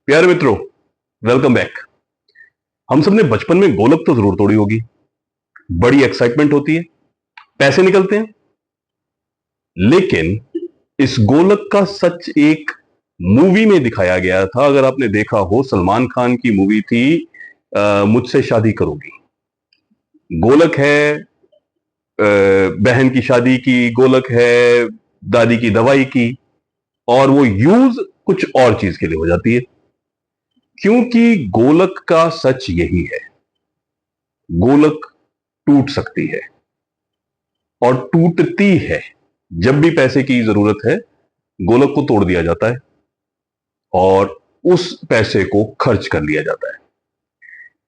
प्यारे मित्रों, welcome back. हम सबने बचपन में गोलक तो जरूर तोड़ी होगी। बड़ी एक्साइटमेंट होती है, पैसे निकलते हैं। लेकिन इस गोलक का सच एक मूवी में दिखाया गया था। अगर आपने देखा हो, सलमान खान की मूवी थी मुझसे शादी करोगी। गोलक है बहन की शादी की, गोलक है दादी की दवाई की, और वो यूज कुछ और चीज के लिए हो जाती है। क्योंकि गोलक का सच यही है, गोलक टूट सकती है और टूटती है। जब भी पैसे की जरूरत है, गोलक को तोड़ दिया जाता है और उस पैसे को खर्च कर लिया जाता है।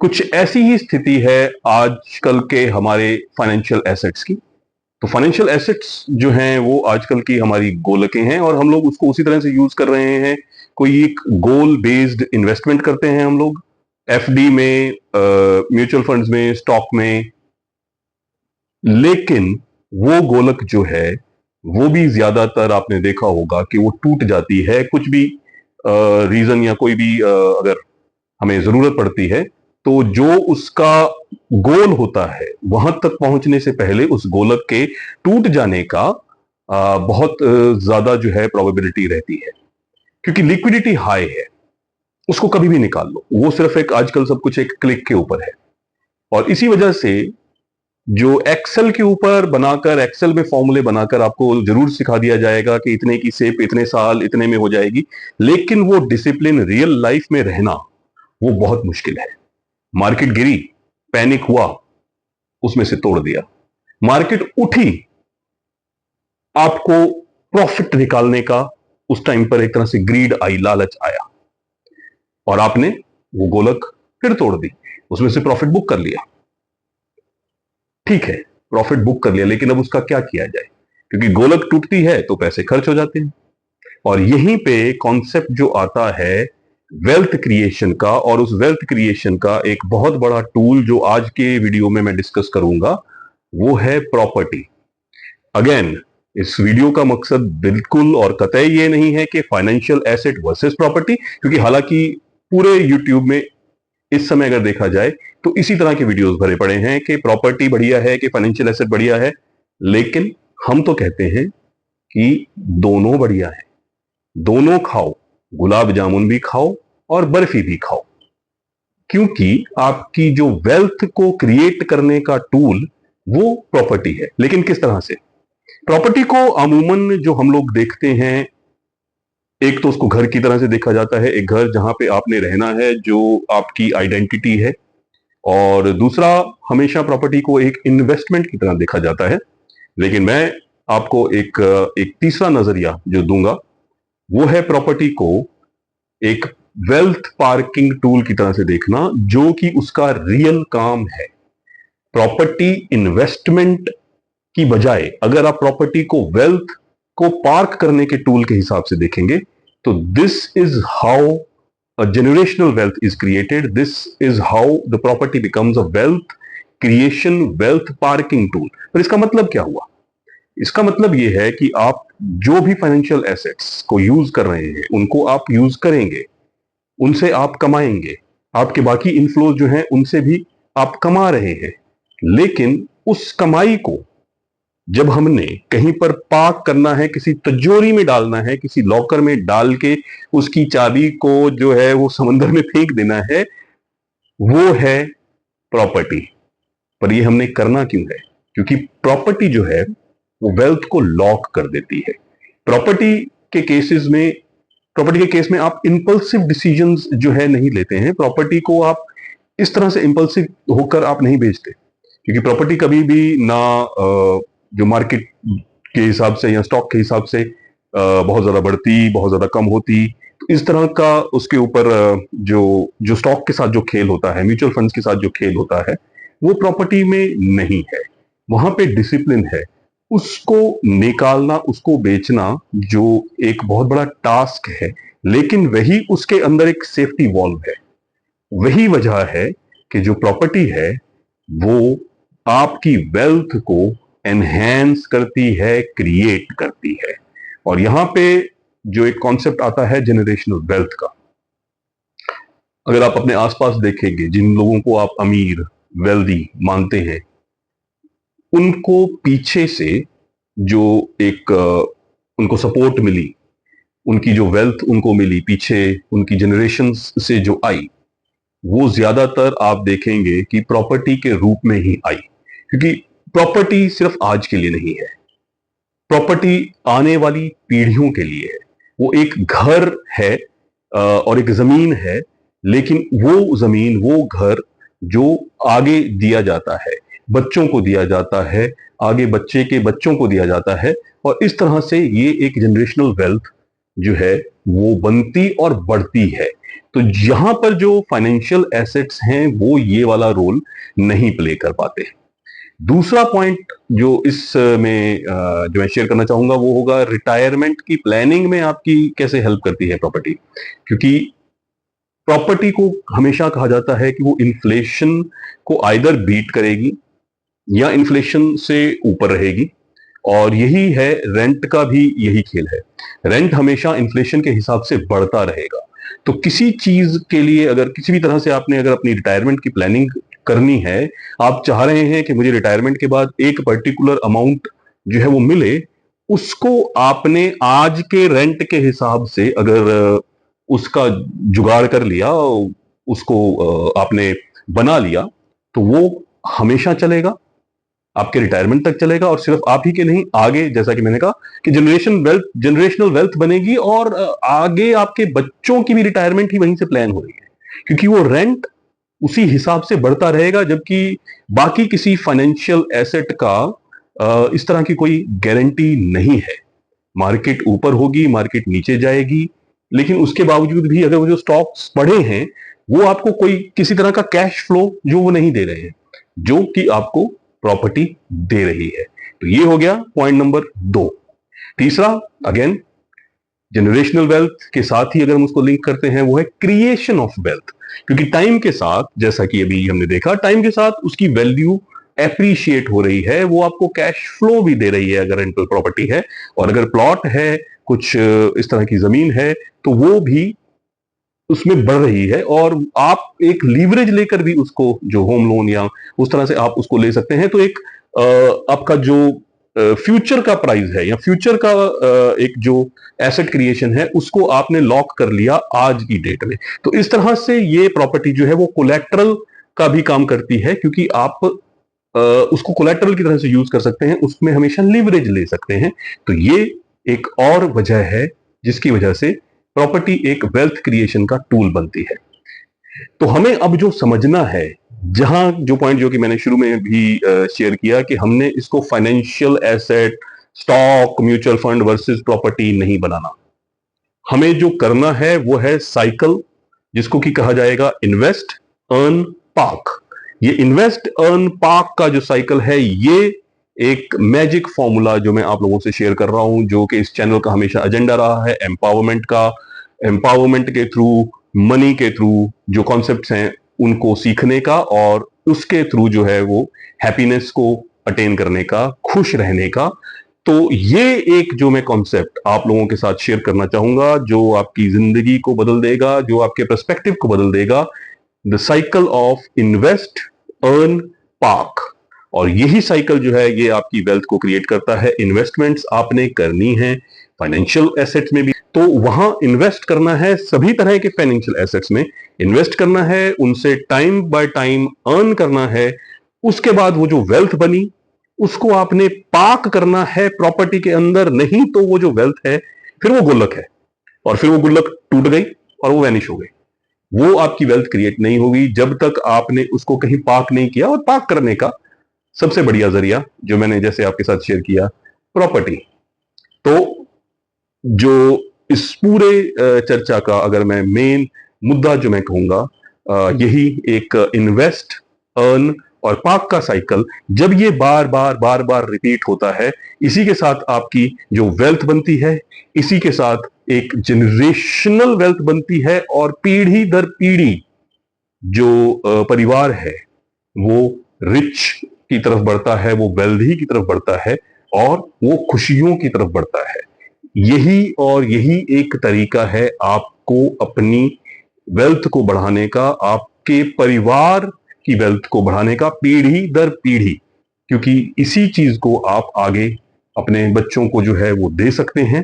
कुछ ऐसी ही स्थिति है आजकल के हमारे फाइनेंशियल एसेट्स की। तो फाइनेंशियल एसेट्स जो हैं वो आजकल की हमारी गोलकें हैं, और हम लोग उसको उसी तरह से यूज कर रहे हैं। कोई एक गोल बेस्ड इन्वेस्टमेंट करते हैं हम लोग, एफडी में, म्यूचुअल फंड्स में, स्टॉक में। लेकिन वो गोलक जो है, वो भी ज्यादातर आपने देखा होगा कि वो टूट जाती है। कुछ भी रीजन या कोई भी अगर हमें जरूरत पड़ती है, तो जो उसका गोल होता है वहां तक पहुंचने से पहले उस गोलक के टूट जाने का बहुत ज्यादा जो है प्रोबेबिलिटी रहती है। क्योंकि लिक्विडिटी हाई है, उसको कभी भी निकाल लो। वो सिर्फ एक आजकल सब कुछ एक क्लिक के ऊपर है। और इसी वजह से जो एक्सेल के ऊपर बनाकर, एक्सेल में फॉर्मूले बनाकर आपको जरूर सिखा दिया जाएगा कि इतने की सेप इतने साल इतने में हो जाएगी, लेकिन वो डिसिप्लिन रियल लाइफ में रहना वो बहुत मुश्किल है। मार्केट गिरी, पैनिक हुआ, उसमें से तोड़ दिया। मार्केट उठी, आपको प्रॉफिट निकालने का उस टाइम पर एक तरह से ग्रीड आई, लालच आया, और आपने वो गोलक फिर तोड़ दी, उसमें से प्रॉफिट बुक कर लिया। ठीक है, प्रॉफिट बुक कर लिया, लेकिन अब उसका क्या किया जाए? क्योंकि गोलक टूटती है तो पैसे खर्च हो जाते हैं। और यहीं पे कॉन्सेप्ट जो आता है वेल्थ क्रिएशन का, और उस वेल्थ क्रिएशन का एक बहुत बड़ा टूल जो आज के वीडियो में मैं डिस्कस करूंगा, वो है प्रॉपर्टी। अगेन, इस वीडियो का मकसद बिल्कुल और कतई ये नहीं है कि फाइनेंशियल एसेट वर्सेस प्रॉपर्टी, क्योंकि हालांकि पूरे यूट्यूब में इस समय अगर देखा जाए तो इसी तरह के वीडियोस भरे पड़े हैं कि प्रॉपर्टी बढ़िया है कि फाइनेंशियल एसेट बढ़िया है। लेकिन हम तो कहते हैं कि दोनों बढ़िया है, दोनों खाओ। गुलाब जामुन भी खाओ और बर्फी भी खाओ। क्योंकि आपकी जो वेल्थ को क्रिएट करने का टूल वो प्रॉपर्टी है। लेकिन किस तरह से? प्रॉपर्टी को अमूमन जो हम लोग देखते हैं, एक तो उसको घर की तरह से देखा जाता है, एक घर जहां पे आपने रहना है, जो आपकी आइडेंटिटी है। और दूसरा, हमेशा प्रॉपर्टी को एक इन्वेस्टमेंट की तरह देखा जाता है। लेकिन मैं आपको एक एक तीसरा नजरिया जो दूंगा, वो है प्रॉपर्टी को एक वेल्थ पार्किंग टूल की तरह से देखना, जो कि उसका रियल काम है। प्रॉपर्टी इन्वेस्टमेंट की बजाय अगर आप प्रॉपर्टी को वेल्थ को पार्क करने के टूल के हिसाब से देखेंगे, तो this is how a generational wealth is created. This is how the property becomes a wealth creation, wealth parking tool. पर इसका मतलब क्या हुआ? इसका मतलब यह है कि आप जो भी फाइनेंशियल एसेट्स को यूज कर रहे हैं, उनको आप यूज करेंगे, उनसे आप कमाएंगे, आपके बाकी इनफ्लोज जो हैं उनसे भी आप कमा रहे हैं। लेकिन उस कमाई को जब हमने कहीं पर पार्क करना है, किसी तिजोरी में डालना है, किसी लॉकर में डाल के उसकी चाबी को जो है वो समंदर में फेंक देना है, वो है प्रॉपर्टी। पर ये हमने करना क्यों है? क्योंकि प्रॉपर्टी जो है वो वेल्थ को लॉक कर देती है। प्रॉपर्टी के केसेस में, प्रॉपर्टी के केस में आप इंपल्सिव डिसीजंस जो है नहीं लेते हैं। प्रॉपर्टी को आप इस तरह से इंपल्सिव होकर आप नहीं बेचते, क्योंकि प्रॉपर्टी कभी भी ना जो मार्केट के हिसाब से या स्टॉक के हिसाब से बहुत ज्यादा बढ़ती, बहुत ज्यादा कम होती। तो इस तरह का उसके ऊपर जो जो स्टॉक के साथ जो खेल होता है, म्यूचुअल फंड्स के साथ जो खेल होता है, वो प्रॉपर्टी में नहीं है। वहां पे डिसिप्लिन है। उसको निकालना, उसको बेचना जो एक बहुत बड़ा टास्क है, लेकिन वही उसके अंदर एक सेफ्टी वॉल्व है। वही वजह है कि जो प्रॉपर्टी है वो आपकी वेल्थ को एनहेंस करती है, क्रिएट करती है। और यहां पे जो एक कॉन्सेप्ट आता है जनरेशनल वेल्थ का, अगर आप अपने आसपास देखेंगे, जिन लोगों को आप अमीर, वेल्दी मानते हैं, उनको पीछे से जो एक उनको सपोर्ट मिली, उनकी जो वेल्थ उनको मिली पीछे उनकी जनरेशन से जो आई, वो ज्यादातर आप देखेंगे कि प्रॉपर्टी के रूप में ही आई। क्योंकि प्रॉपर्टी सिर्फ आज के लिए नहीं है, प्रॉपर्टी आने वाली पीढ़ियों के लिए है। वो एक घर है और एक जमीन है, लेकिन वो जमीन, वो घर जो आगे दिया जाता है, बच्चों को दिया जाता है, आगे बच्चे के बच्चों को दिया जाता है, और इस तरह से ये एक जनरेशनल वेल्थ जो है वो बनती और बढ़ती है। तो यहां पर जो फाइनेंशियल एसेट्स हैं वो ये वाला रोल नहीं प्ले कर पाते। दूसरा पॉइंट जो इस में जो मैं शेयर करना चाहूंगा वो होगा रिटायरमेंट की प्लानिंग में आपकी कैसे हेल्प करती है प्रॉपर्टी। क्योंकि प्रॉपर्टी को हमेशा कहा जाता है कि वो इन्फ्लेशन को आइदर बीट करेगी या इन्फ्लेशन से ऊपर रहेगी, और यही है रेंट का भी यही खेल है। रेंट हमेशा इन्फ्लेशन के हिसाब से बढ़ता रहेगा। तो किसी चीज के लिए अगर किसी भी तरह से आपने अगर अपनी रिटायरमेंट की प्लानिंग करनी है, आप चाह रहे हैं कि मुझे रिटायरमेंट के बाद एक पर्टिकुलर अमाउंट जो है वो मिले, उसको आपने आज के रेंट के हिसाब से अगर उसका जुगाड़ कर लिया, उसको आपने बना लिया, तो वो हमेशा चलेगा, आपके रिटायरमेंट तक चलेगा। और सिर्फ आप ही के नहीं, आगे जैसा कि मैंने कहा कि जनरेशनल वेल्थ बनेगी, और आगे आपके बच्चों की भी रिटायरमेंट ही वहीं से प्लान हो रही है, क्योंकि वो रेंट उसी हिसाब से बढ़ता रहेगा। जबकि बाकी किसी फाइनेंशियल एसेट का इस तरह की कोई गारंटी नहीं है। मार्केट ऊपर होगी, मार्केट नीचे जाएगी, लेकिन उसके बावजूद भी अगर वो जो स्टॉक्स पड़े हैं वो आपको कोई किसी तरह का कैश फ्लो जो वो नहीं दे रहे हैं, जो कि आपको प्रॉपर्टी दे रही है। तो ये हो गया पॉइंट नंबर 2। तीसरा, अगेन जनरेशनल वेल्थ के साथ ही अगर हम उसको लिंक करते हैं, वो है क्रिएशन ऑफ वेल्थ। क्योंकि टाइम के साथ, जैसा कि अभी हमने देखा, टाइम के साथ उसकी वैल्यू एप्रिशिएट हो रही है, वो आपको कैश फ्लो भी दे रही है अगर रेंटल प्रॉपर्टी है। और अगर प्लॉट है, कुछ इस तरह की जमीन है, तो वो भी उसमें बढ़ रही है, और आप एक लीवरेज लेकर भी उसको, जो होम लोन या उस तरह से आप उसको ले सकते हैं। तो एक आपका जो फ्यूचर का प्राइस है या फ्यूचर का एक जो एसेट क्रिएशन है, उसको आपने लॉक कर लिया आज की डेट में। तो इस तरह से ये प्रॉपर्टी जो है वो कोलैटरल का भी काम करती है, क्योंकि आप उसको कोलैटरल की तरह से यूज कर सकते हैं, उसमें हमेशा लीवरेज ले सकते हैं। तो ये एक और वजह है जिसकी वजह से प्रॉपर्टी एक वेल्थ क्रिएशन का टूल बनती है। तो हमें अब जो समझना है, जहां जो पॉइंट जो कि मैंने शुरू में भी शेयर किया, कि हमने इसको financial asset, stock, mutual fund versus property नहीं बनाना। हमें जो करना है वो है साइकिल, जिसको कि कहा जाएगा इन्वेस्ट, अर्न, पार्क। ये इन्वेस्ट, अर्न, पार्क का जो साइकिल है, ये एक मैजिक फॉर्मूला जो मैं आप लोगों से शेयर कर रहा हूं, जो कि इस चैनल का हमेशा एजेंडा रहा है, एम्पावरमेंट का। एम्पावरमेंट के थ्रू, मनी के थ्रू जो कॉन्सेप्ट्स हैं उनको सीखने का, और उसके थ्रू जो है वो हैप्पीनेस को अटेन करने का, खुश रहने का। तो ये एक जो मैं कॉन्सेप्ट आप लोगों के साथ शेयर करना चाहूंगा, जो आपकी जिंदगी को बदल देगा, जो आपके पर्सपेक्टिव को बदल देगा, the cycle of invest, earn, park. और यही साइकिल जो है ये आपकी वेल्थ को क्रिएट करता है। इन्वेस्टमेंट्स आपने करनी है फाइनेंशियल एसेट्स में भी, तो वहां इन्वेस्ट करना है, सभी तरह के फाइनेंशियल एसेट्स में इन्वेस्ट करना है, उनसे टाइम बाय टाइम अर्न करना है। उसके बाद वो जो वेल्थ बनी उसको आपने पार्क करना है प्रॉपर्टी के अंदर, नहीं तो वो जो वेल्थ है फिर वो गुल्लक है, और फिर वो गुल्लक टूट गई और वो वैनिश हो गई। वो आपकी वेल्थ क्रिएट नहीं होगी जब तक आपने उसको कहीं पार्क नहीं किया। और पार्क करने का सबसे बढ़िया जरिया, जो मैंने जैसे आपके साथ शेयर किया, प्रॉपर्टी। तो जो इस पूरे चर्चा का अगर मैं मेन मुद्दा जो मैं कहूंगा, यही एक इन्वेस्ट, अर्न और पार्क का साइकिल, जब ये बार बार बार बार रिपीट होता है, इसी के साथ आपकी जो वेल्थ बनती है, इसी के साथ एक जनरेशनल वेल्थ बनती है, और पीढ़ी दर पीढ़ी जो परिवार है वो रिच की तरफ बढ़ता है, वो वेल्दी की तरफ बढ़ता है, और वो खुशियों की तरफ बढ़ता है। यही एक तरीका है आपको अपनी वेल्थ को बढ़ाने का, आपके परिवार की वेल्थ को बढ़ाने का, पीढ़ी दर पीढ़ी, क्योंकि इसी चीज को आप आगे अपने बच्चों को जो है वो दे सकते हैं।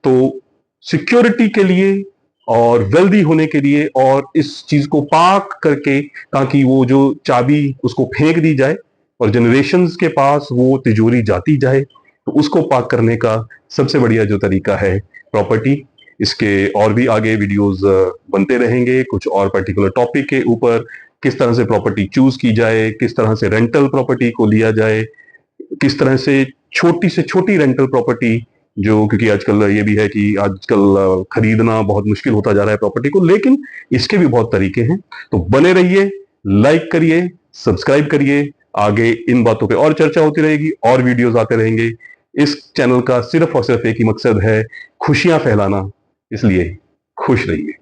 तो सिक्योरिटी के लिए और वेल्दी होने के लिए, और इस चीज को पाक करके, ताकि वो जो चाबी उसको फेंक दी जाए और जनरेशन्स के पास वो तिजोरी जाती जाए, तो उसको पाक करने का सबसे बढ़िया जो तरीका है प्रॉपर्टी। इसके और भी आगे वीडियोस बनते रहेंगे, कुछ और पर्टिकुलर टॉपिक के ऊपर, किस तरह से प्रॉपर्टी चूज की जाए, किस तरह से रेंटल प्रॉपर्टी को लिया जाए, किस तरह से छोटी रेंटल प्रॉपर्टी, जो क्योंकि आजकल ये भी है कि आजकल खरीदना बहुत मुश्किल होता जा रहा है प्रॉपर्टी को, लेकिन इसके भी बहुत तरीके हैं। तो बने रहिए, लाइक करिए, सब्सक्राइब करिए, आगे इन बातों पे और चर्चा होती रहेगी और वीडियोस आते रहेंगे। इस चैनल का सिर्फ और सिर्फ एक ही मकसद है, खुशियां फैलाना, इसलिए खुश रहिए।